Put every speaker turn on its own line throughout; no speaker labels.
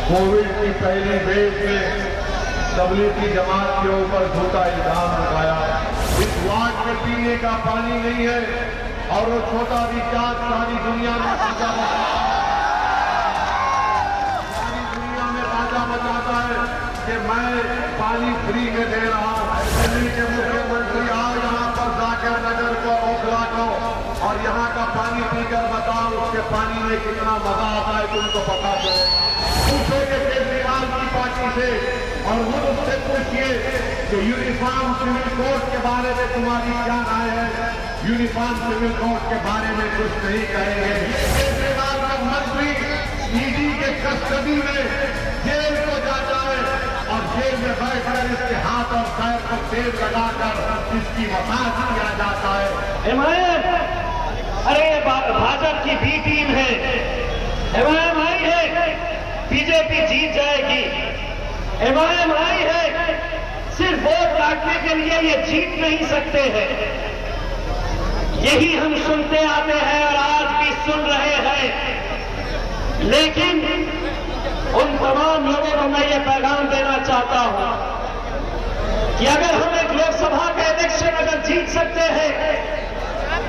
Covid की पहली wave में तबलीगी जमात के ऊपर झूठा इल्जाम लगाया। इस वार्ड में पीने का पानी नहीं है और वो छोटा रिचार्ज सारी दुनिया में राजा बताता है कि मैं पानी फ्री में दे रहा हूं। दिल्ली के मुख्यमंत्री आज यहाँ पर जाकिर नगर को ओखला को और यहाँ का पानी पीकर बताओ उसके पानी में कितना मजा आता है, तुमको पता चलेगा। पूछोगे केजरीवाल की पार्टी से और वो उससे पूछिए कि यूनिफॉर्म सिविल कोड के बारे में तुम्हारी क्या राय है। यूनिफॉर्म सिविल कोड के बारे में कुछ नहीं कहेंगे। केजरीवाल का मंत्री ईडी के कस्टडी में जेल को जाता है और जेल में बैठकर इसके हाथ और पैर पर तेल लगाकर इसकी मसाज किया जाता है।
अरे भाजपा की बी टीम है, एमआईएम आई है, बीजेपी जीत जाएगी। एमआईएम आई है, सिर्फ वोट काटने के लिए ये जीत नहीं सकते हैं। यही हम सुनते आते हैं और आज भी सुन रहे हैं। लेकिन उन तमाम लोगों को मैं ये पैगाम देना चाहता हूं कि अगर हम एक लोकसभा का इलेक्शन अगर जीत सकते हैं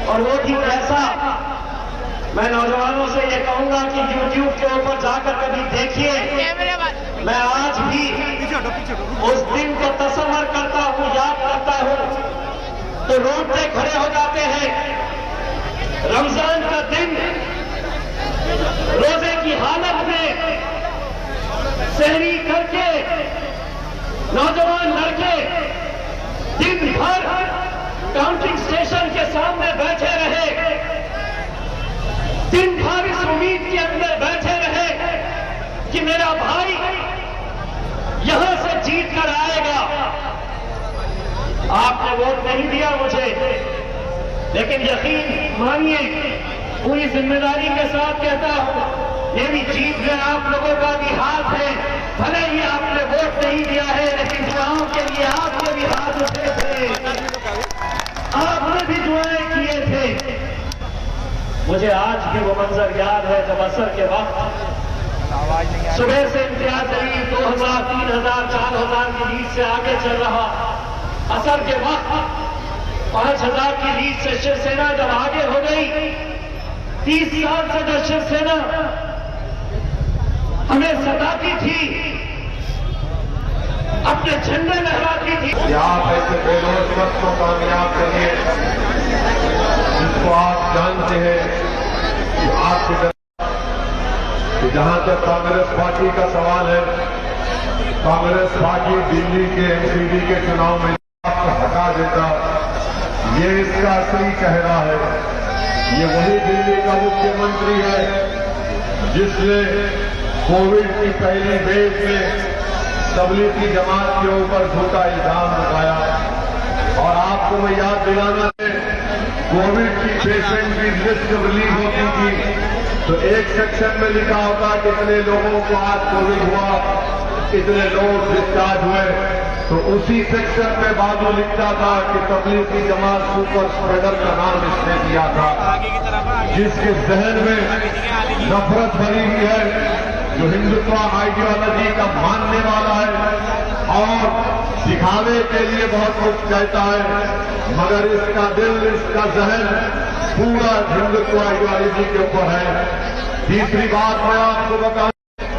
और वो भी कैसा, मैं नौजवानों से ये कहूंगा कि YouTube के ऊपर जाकर कभी देखिए। मैं आज भी उस दिन को तस्वर करता हूं, याद करता हूं तो रोंगटे खड़े हो जाते हैं। रमजान का दिन रोजे की हालत में सहरी करके नौजवान लड़के दिन भर काउंटिंग स्टेशन के सामने बैठे रहे, दिन भर इस उम्मीद के अंदर बैठे रहे कि मेरा भाई यहां से जीत कर आएगा। आपने वोट नहीं दिया मुझे, लेकिन यकीन मानिए पूरी जिम्मेदारी के साथ कहता हूं मेरी जीत में आप लोगों का भी हाथ है। भले ही आपने वोट नहीं दिया है, लेकिन दुआओं के लिए आपने भी हाथ उठे थे, आपने भी दुआएं किए थे। मुझे आज भी वो मंजर याद है जब असर के वक्त सुबह से इम्तियाज अली 2000, 3000, 4000 की लीड से आगे चल रहा, असर के वक्त 5000 की लीड से शिवसेना जब आगे हो गई, 30 साल से जो शिवसेना हमें सताती थी, अपने झंडे लहराती थी।
आप ऐसे बेरोजगार को कामयाब करिए जिसको आप जानते हैं कि आपके जहां तक कांग्रेस पार्टी का सवाल है, कांग्रेस पार्टी दिल्ली के एमसीडी के चुनाव में आपको हटा देता, ये इसका असली चेहरा है। ये वही दिल्ली का मुख्यमंत्री है जिसने कोविड की पहली वेव में तबलीगी जमात के ऊपर झूठा इल्जाम लगाया। और आपको मैं याद दिलाना है, कोविड की पेशेंट की लिस्ट रिलीज होती थी तो एक सेक्शन में लिखा होता कितने लोगों को आज कोविड हुआ, कितने लोग डिस्चार्ज हुए, तो उसी सेक्शन में बाजू लिखता था कि तबलीगी जमात सुपर स्प्रेडर का नाम इसने दिया था। जिसके जहन में नफरत भरी हुई है, जो हिंदुत्व आइडियोलॉजी का मानने वाला है और दिखावे के लिए बहुत कुछ कहता है, मगर इसका दिल, इसका जहन पूरा हिंदुत्व आइडियोलॉजी के ऊपर है। तीसरी बात मैं आपको बताऊं,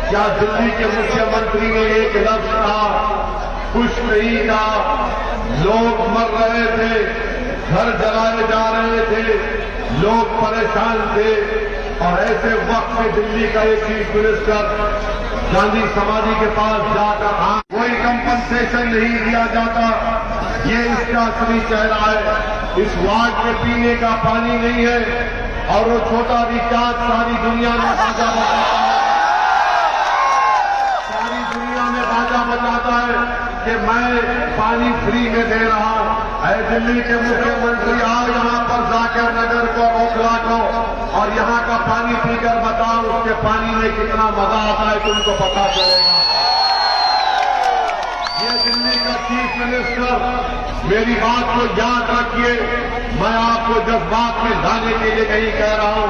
क्या दिल्ली के मुख्यमंत्री ने एक लफ्ज कहा, कुछ नहीं कहा। लोग मर रहे थे, घर जलाए जा रहे थे, लोग परेशान थे और ऐसे वक्त में दिल्ली का एक चीफ मिनिस्टर गांधी समाधि के पास जाकर कोई कंपनसेशन नहीं दिया जाता। ये इसका असली चेहरा है। इस वार्ड में पीने का पानी नहीं है और वो छोटा रिचार्ज सारी दुनिया में राजा बताता है कि मैं पानी फ्री में दे रहा हूं। दिल्ली के मुख्यमंत्री आज यहाँ पर जाकिर नगर को ओखला को और यहाँ का पानी पीकर बताओ उसके पानी में कितना मजा आता है, तुमको पता चलेगा। ये दिल्ली का चीफ मिनिस्टर, मेरी बात को याद रखिए, मैं आपको जज्बात में लाने के लिए नहीं कह रहा हूं,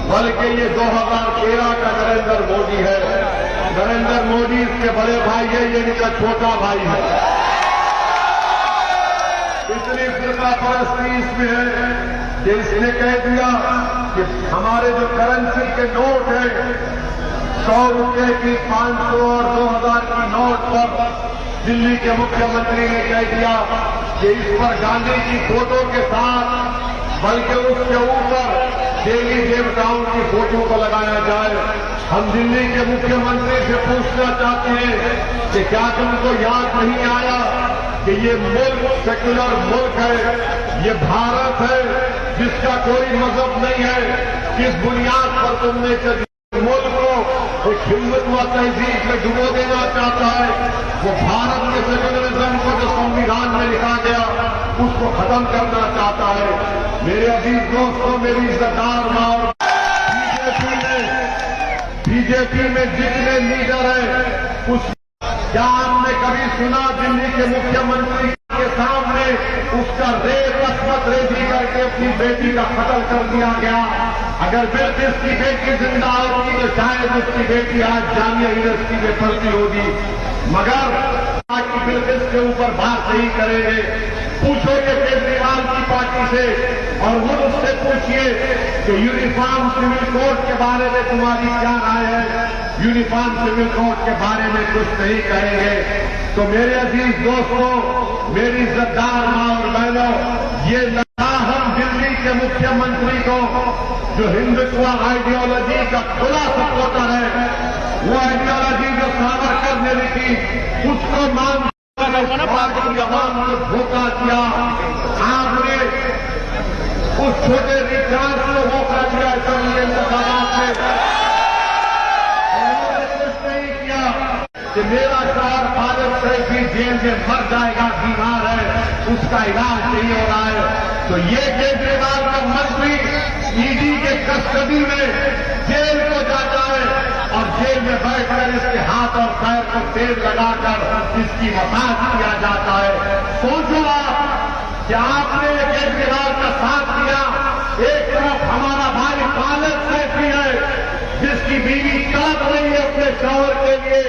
बल्कि ये 2013 का नरेंद्र मोदी है। नरेंद्र मोदी इसके बड़े भाई है, ये इनका छोटा भाई है। इतनी फिरका परस्ती इसमें है कि इसने कह दिया कि हमारे जो करेंसी के नोट है 100 रुपए की, 500 और 2000 की नोट पर दिल्ली के मुख्यमंत्री ने कह दिया कि इस पर गांधी की फोटो के साथ बल्कि उसके ऊपर देवी देवताओं की फोटो को लगाया जाए। हम दिल्ली के मुख्यमंत्री से पूछना चाहते हैं कि क्या तुमको याद नहीं आया कि ये मुल्क सेक्युलर मुल्क है, ये भारत है जिसका कोई मजहब नहीं है। किस बुनियाद पर तुमने मुल्क को एक हिंदुत्व तहजीब में डुबो देना चाहता है? वो भारत के सेक्युलरिज्म को जो संविधान में लिखा गया उसको खत्म करना चाहता है। मेरे अजीज दोस्तों, मेरी इज्जतदार मां, और बीजेपी में जितने लीडर हैं उस क्या आपने कभी सुना दिल्ली के मुख्यमंत्री के सामने उसका रेप अस्मत रेजी करके अपनी बेटी का कत्ल कर दिया गया? अगर बिल्किस की बेटी जिंदा होती तो शायद उसकी बेटी आज जामिया यूनिवर्सिटी में पढ़ती होगी, मगर की बिल्किस के ऊपर बात नहीं करेंगे। पूछोगे केजरीवाल की पार्टी से और वो उससे पूछिए कि यूनिफॉर्म सिविल कोड के बारे में तुम्हारी क्या राय है? यूनिफॉर्म सिविल कोड के बारे में कुछ नहीं कहेंगे। तो मेरे अजीज दोस्तों, मेरी इज्जतदार मां और बहनों, ये लड़ा हम दिल्ली के मुख्यमंत्री को जो हिंदुत्व आइडियोलॉजी का खुला सपोर्टर है, वो आइडियोलॉजी जो सावरकर ने लिखी उसको मान धोखा दिया। आपने उस छोटे रिचार्ज को मौका दिया असेंबली इंतखाबात में, उन्होंने कुछ नहीं किया कि मेरा शहर भारत से भी जेल में मर जाएगा, बीमार है, उसका इलाज नहीं हो रहा है। तो ये केजरीवाल का मंत्री ईडी के कस्टडी में जेल को जाता है और जेल में बैठकर इसके हाथ और पैर पर तेल लगाकर इसकी मसाज किया जाता है। सोचो आप कि आपने केजरीवाल का साथ दिया, एक तरफ हमारा भाई पालक सेठी है जिसकी बीवी तड़प रही है अपने शौहर के लिए,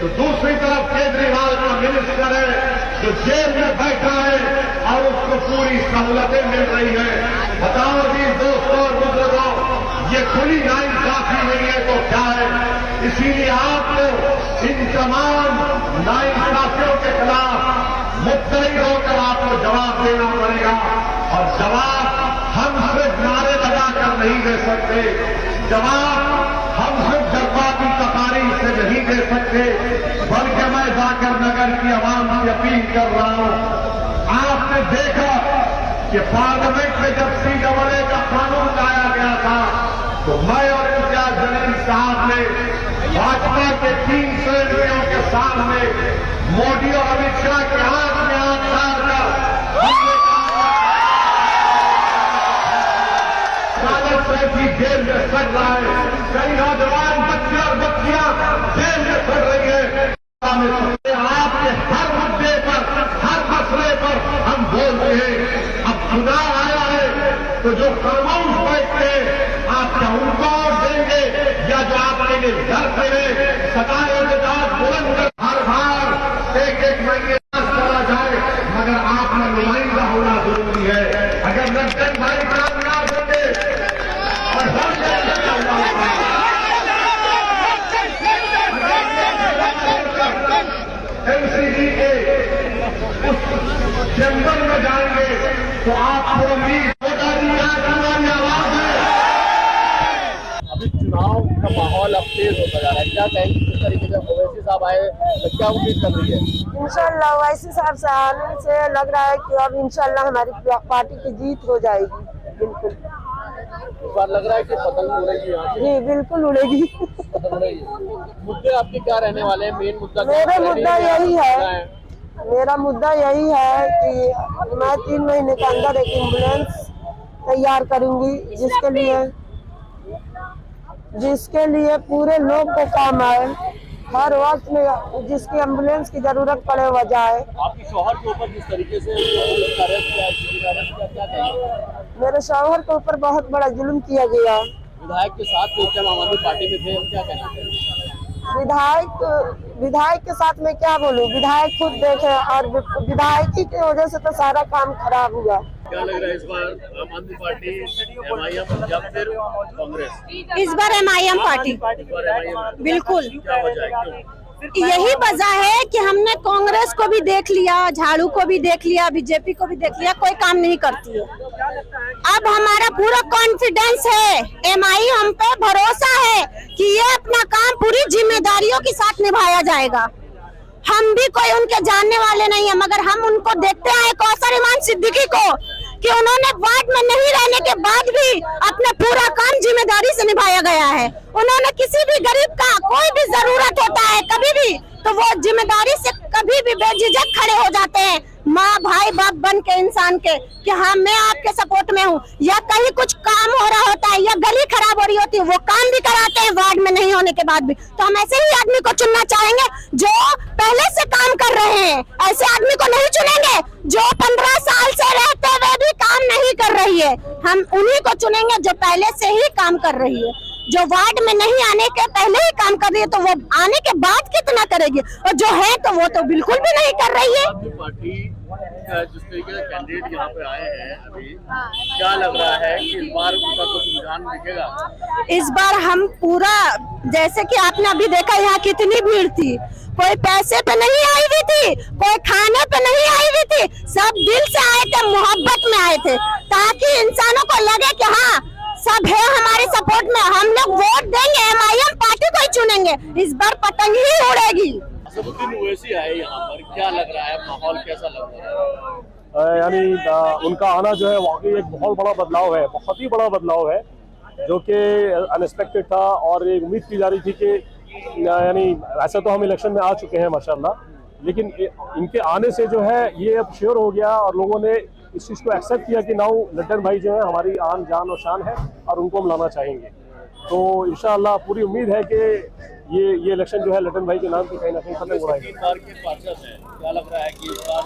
तो दूसरी तरफ केजरीवाल का मिनिस्टर है जो जेल में बैठा है और उसको पूरी सहूलतें मिल रही है। बताओ जी दोस्तों और बुजुर्गों, ये खुली नाइंसाफी नहीं है तो क्या है? इसीलिए आपको इन तमाम नाइंसाफियों के खिलाफ मुद्दई होकर आपको जवाब देना पड़ेगा। और जवाब हम सिर्फ नारे लगाकर नहीं दे सकते, जवाब हम सिर्फ जज्बाती तकारीर से नहीं दे सकते, बल्कि मैं जाकर नगर की आवाम से अपील कर रहा हूं। आपने देखा कि पार्लियामेंट में जब CAA का कानून लाया गया था तो मैं और इम्तियाज जलील साहब ने भाजपा के 3 श्रेणियों के सामने मोदी और अमित शाह के हाथ में हाथ डालकर हमने पालक सेठी जेल में सड़ रहा है, कई नौजवान बच्चे और बच्चियां जेल में सड़ रही है। आपके हर मुद्दे पर, हर मसले पर हम बोलते हैं। अब चुनाव आया है तो जो खरगोश बैठते हैं आप क्या उनको वोट देंगे या जो आपके लिए घर पे सताए के दांत बुलंद कर हर बार एक महीने चला जाए, मगर आप में नुमाइंदा होना जरूरी है। अगर लंदन भाई कामयाब होंगे और हम एमसीडी के उस चैम्बर में जाएंगे तो आपको उम्मीद होगा कि आज हमारी आवाज है।
अभी चुनाव का माहौल अब तेज होता जा रहा है, क्या कहेंगे किस तरीके से ओवैसी साहब आए तो क्या उम्मीद कर रही है?
इंशाल्लाह ओवैसी साहब से आने से लग रहा है कि अब इंशाल्लाह हमारी पार्टी की जीत हो जाएगी। बिल्कुल
इस बार लग रहा है कि पतंग उड़ेगी यहाँ से।
जी बिल्कुल उड़ेगी।
पतंग उड़ेगी। मुद्दे आपके क्या रहने वाले हैं? मेन मुद्दा
मेरा मुद्दा यही है कि मैं 3 महीने के अंदर एक एम्बुलेंस तैयार करूंगी जिसके लिए पूरे लोग को काम आए, हर वक्त में जिसकी एम्बुलेंस की जरूरत पड़े वह जाए।
आपकी शौहर के ऊपर जिस तरीके से अरेस्ट किया, क्या कहेंगे?
मेरे शौहर के ऊपर बहुत बड़ा जुल्म किया गया।
विधायक के साथ आम आदमी पार्टी में थे, क्या कहना चाहिए?
विधायक के साथ में क्या बोलूं, विधायक खुद देखे और विधायक की वजह से तो सारा काम खराब हुआ।
क्या लग रहा है इस बार आम आदमी पार्टी, MIM या फिर कांग्रेस?
इस बार MIM पार्टी, बिल्कुल।
क्या वजह है, क्यों?
यही वजह है कि हमने कांग्रेस को भी देख लिया, झाड़ू को भी देख लिया, बीजेपी को भी देख लिया, कोई काम नहीं करती है। अब हमारा पूरा कॉन्फिडेंस है, MIM पे भरोसा है कि ये अपना काम पूरी जिम्मेदारियों के साथ निभाया जाएगा। हम भी कोई उनके जानने वाले नहीं है, मगर हम उनको देखते हैं कौसर इमान सिद्दीकी को कि उन्होंने वार्ड में नहीं रहने के बाद भी अपना पूरा काम जिम्मेदारी से निभाया गया है। उन्होंने किसी भी गरीब का कोई भी जरूरत होता है कभी भी, तो वो जिम्मेदारी से कभी भी बेझिझक खड़े हो जाते हैं, माँ भाई बाप बन के इंसान के, कि हाँ मैं आपके सपोर्ट में हूँ। या कहीं कुछ काम हो रहा होता है या गली खराब हो रही होती है, वो काम भी कराते हैं वार्ड में नहीं होने के बाद भी। तो हम ऐसे ही आदमी को चुनना चाहेंगे जो पहले से काम कर रहे हैं। ऐसे आदमी को नहीं चुनेंगे जो 15 साल से रहते हुए भी काम नहीं कर रही है। हम उन्हीं को चुनेंगे जो पहले से ही काम कर रही है। जो वार्ड में नहीं आने के पहले ही काम कर रही है तो वो आने के बाद कितना करेगी, और जो है तो वो तो बिल्कुल भी नहीं कर रही है।
पार्टी जिस तरीके से कैंडिडेट यहाँ पे आए हैं अभी, क्या लग रहा है कि इस बार उनका कुछ रुझान दिखेगा?
इस बार हम पूरा, जैसे कि आपने अभी देखा यहाँ कितनी भीड़ थी, कोई पैसे पे नहीं आई हुई थी, कोई खाने पे नहीं आई हुई थी, सब दिल से आए थे, मोहब्बत में आए थे, ताकि इंसानों को लगे कि हाँ सब है हमारे सपोर्ट में, हम लोग वोट देंगे, MIM पार्टी को ही चुनेंगे, इस बार पतंग ही उड़ेगी।
असदुद्दीन ओवैसी आए यहाँ पर, क्या लग रहा है, माहौल कैसा लग रहा है?
यानी उनका आना जो है वाकई एक बहुत बड़ा बदलाव है, बहुत ही बड़ा बदलाव है, जो कि अनएक्सपेक्टेड था। और एक उम्मीद की जा रही थी कि यानी ऐसे तो हम इलेक्शन में आ चुके हैं माशाल्लाह, लेकिन इनके आने से जो है ये अब श्योर हो गया और लोगों ने इस चीज़ को एक्सेप्ट किया कि नाउ लड्डन भाई जो है हमारी आन जान और शान है और उनको हम लाना चाहेंगे। तो इंशाअल्लाह पूरी उम्मीद है कि ये इलेक्शन जो है लड्डन भाई के नाम की कहीं ना कहीं खत्म हो रहा है।
क्या लग रहा है कि इस बार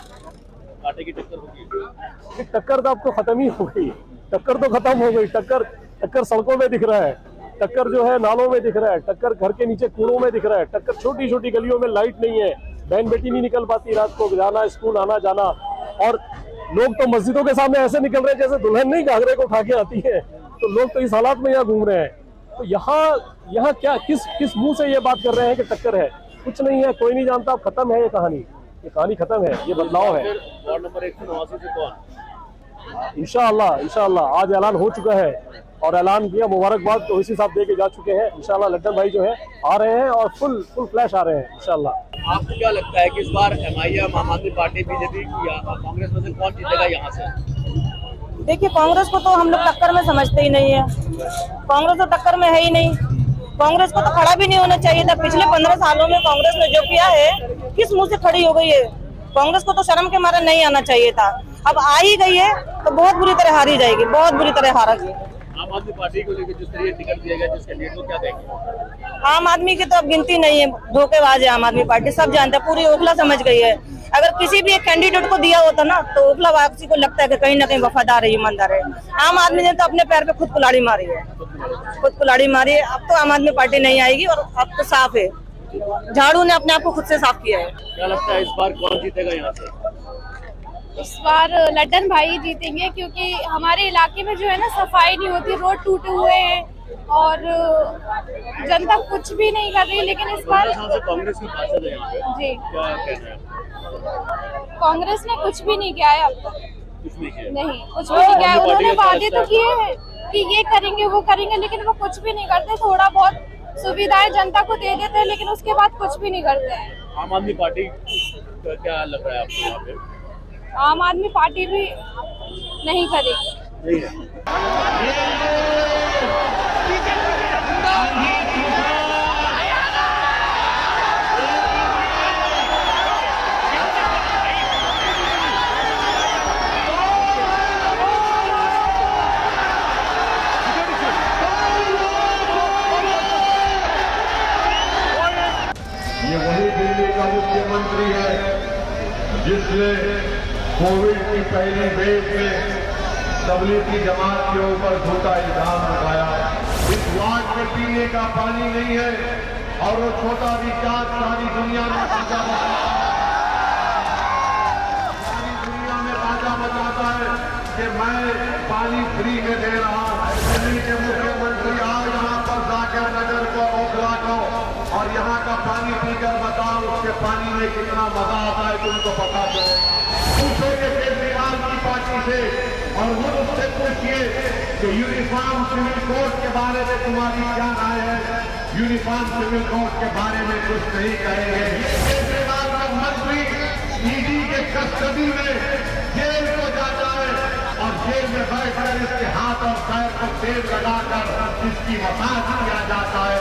पार्टी की टक्कर होगी?
टक्कर तो आपको खत्म ही हो गई, टक्कर तो खत्म हो गई। टक्कर सड़कों में दिख रहा है, टक्कर जो है नालों में दिख रहा है, टक्कर घर के नीचे कूड़ों में दिख रहा है, टक्कर छोटी छोटी गलियों में लाइट नहीं है, बहन बेटी नहीं निकल पाती रात को जाना स्कूल आना जाना, और लोग तो मस्जिदों के सामने ऐसे निकल रहे हैं जैसे दुल्हन नहीं घाघरे को उठा के आती है। तो लोग तो इस हालात में यहाँ घूम रहे हैं। तो यहाँ क्या किस मुंह से ये बात कर रहे हैं कि टक्कर है? कुछ नहीं है, कोई नहीं जानता, अब खत्म है ये कहानी खत्म है, ये बदलाव है।
वार्ड नंबर 189 से कौन?
इंशाअल्लाह आज ऐलान हो चुका है और ऐलान किया, मुबारकबाद तो इसी साहब दे के जा चुके हैं। इंशाअल्लाह लड्डन भाई जो है आ रहे हैं और फुल फ्लैश आ रहे हैं इंशाअल्लाह।
आपको क्या लगता है कि इस बार MIM, आम आदमी पार्टी, बीजेपी या कांग्रेस में से कौन जीतेगा यहाँ से?
देखिए कांग्रेस को तो हम लोग टक्कर में समझते ही नहीं है, कांग्रेस तो टक्कर में है ही नहीं। कांग्रेस को तो खड़ा भी नहीं होना चाहिए था। पिछले 15 सालों में कांग्रेस ने जो किया है, किस मुंह से खड़ी हो गई है? कांग्रेस को तो शर्म के मारे नहीं आना चाहिए था। अब आ ही गई है तो बहुत बुरी तरह हारी जाएगी, बहुत बुरी तरह हारेगी।
आम आदमी पार्टी को लेकर जिस तरह टिकट दिया गया, जिस कैंडिडेट को क्या कहेंगे?
आम आदमी की तो अब गिनती नहीं है, धोखेबाज है आम आदमी पार्टी, सब जानते हैं, पूरी ओखला समझ गई है। अगर किसी भी एक कैंडिडेट को दिया होता ना तो ओखला वापसी को लगता है कि कहीं ना कहीं वफादार है, ईमानदार है। आम आदमी ने तो अपने पैर पे खुद कुल्हाड़ी मारी है, अब तो आम आदमी पार्टी नहीं आएगी और अब तो साफ है, झाड़ू ने अपने आप को खुद से साफ किया है।
क्या लगता है इस बार कौन जीतेगा यहाँ से?
इस बार लड्डन भाई जीतेंगे, क्योंकि हमारे इलाके में जो है ना सफाई नहीं होती, रोड टूटे हुए हैं और जनता कुछ भी नहीं कर रही। लेकिन इस बार
कांग्रेस की पार्षद है यहाँ पे,
जी
क्या कहना है?
कांग्रेस ने कुछ भी नहीं किया है अब तक,
कुछ नहीं किया,
नहीं कुछ भी नहीं किया है। उन्होंने वादे तो किए हैं कि ये करेंगे वो करेंगे, लेकिन वो कुछ भी नहीं करते। थोड़ा बहुत सुविधाएं जनता को दे देते हैं, लेकिन उसके बाद कुछ भी नहीं करते हैं।
आम आदमी पार्टी का क्या लग रहा है आपको यहाँ पे?
आम आदमी पार्टी भी नहीं करेगी।
नहीं है।
ये वही दिल्ली का मुख्यमंत्री है जिसने कोविड की पहली वेव में तबलीगी जमात के ऊपर झूठा इल्जाम लगाया। इस वार्ड में पीने का पानी नहीं है, और वो छोटा रिचार्ज सारी दुनिया में राजा बताता है कि मैं पानी फ्री में दे रहा हूं। दिल्ली के मुख्यमंत्री आज यहाँ पर जाकर नगर को ओखला को और यहाँ का पानी पीकर बताओ उसके पानी में कितना मजा आता है तुमको पता चले। पूछोगे केजरीवाल की पार्टी से और वो उससे पूछिए कि यूनिफॉर्म सिविल कोड के बारे में तुम्हारी क्या राय है। यूनिफॉर्म सिविल कोड के बारे में कुछ नहीं कहेंगे। केजरीवाल का मंत्री ईडी के कस्टडी में जेल को जाता है और जेल में बैठकर इसके हाथ और पैर पर तेल लगाकर इसकी मसाज किया जाता है।